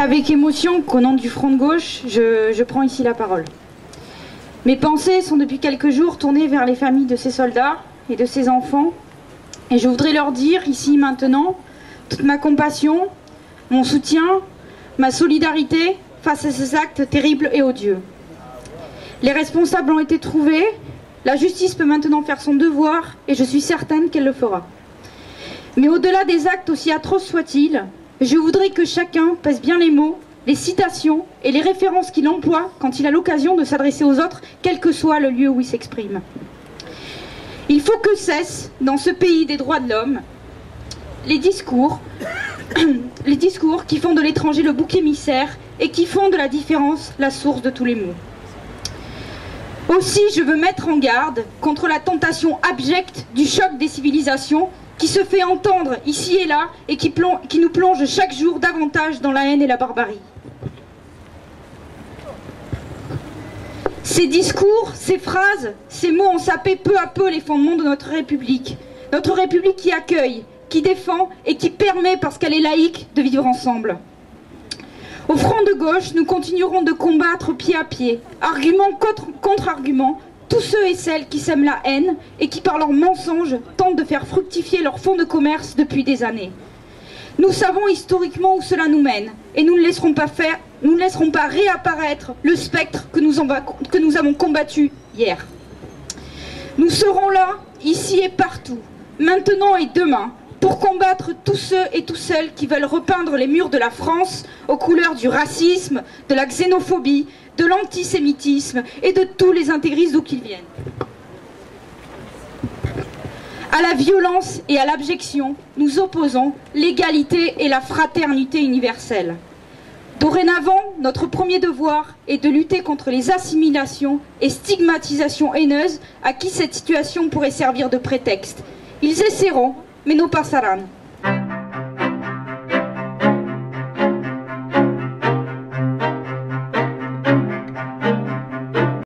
avec émotion qu'au nom du Front de gauche, je prends ici la parole. Mes pensées sont depuis quelques jours tournées vers les familles de ces soldats et de ces enfants. Et je voudrais leur dire ici maintenant toute ma compassion, mon soutien, ma solidarité face à ces actes terribles et odieux. Les responsables ont été trouvés, la justice peut maintenant faire son devoir et je suis certaine qu'elle le fera. Mais au-delà des actes aussi atroces soient-ils, je voudrais que chacun pèse bien les mots, les citations et les références qu'il emploie quand il a l'occasion de s'adresser aux autres, quel que soit le lieu où il s'exprime. Il faut que cessent, dans ce pays des droits de l'homme, les discours qui font de l'étranger le bouc émissaire et qui font de la différence la source de tous les maux. Aussi, je veux mettre en garde contre la tentation abjecte du choc des civilisations qui se fait entendre ici et là et qui nous plonge chaque jour davantage dans la haine et la barbarie. Ces discours, ces phrases, ces mots ont sapé peu à peu les fondements de notre République. Notre République qui accueille, qui défend et qui permet, parce qu'elle est laïque, de vivre ensemble. Au Front de gauche, nous continuerons de combattre pied à pied, argument contre argument, tous ceux et celles qui sèment la haine et qui, par leurs mensonges, tentent de faire fructifier leur fonds de commerce depuis des années. Nous savons historiquement où cela nous mène et nous ne laisserons pas réapparaître le spectre que nous avons combattu hier. Nous serons là, ici et partout, maintenant et demain, pour combattre tous ceux et toutes celles qui veulent repeindre les murs de la France aux couleurs du racisme, de la xénophobie, de l'antisémitisme et de tous les intégristes d'où qu'ils viennent. À la violence et à l'abjection, nous opposons l'égalité et la fraternité universelle. Dorénavant, notre premier devoir est de lutter contre les assimilations et stigmatisations haineuses à qui cette situation pourrait servir de prétexte. Ils essaieront, mais no pasarán.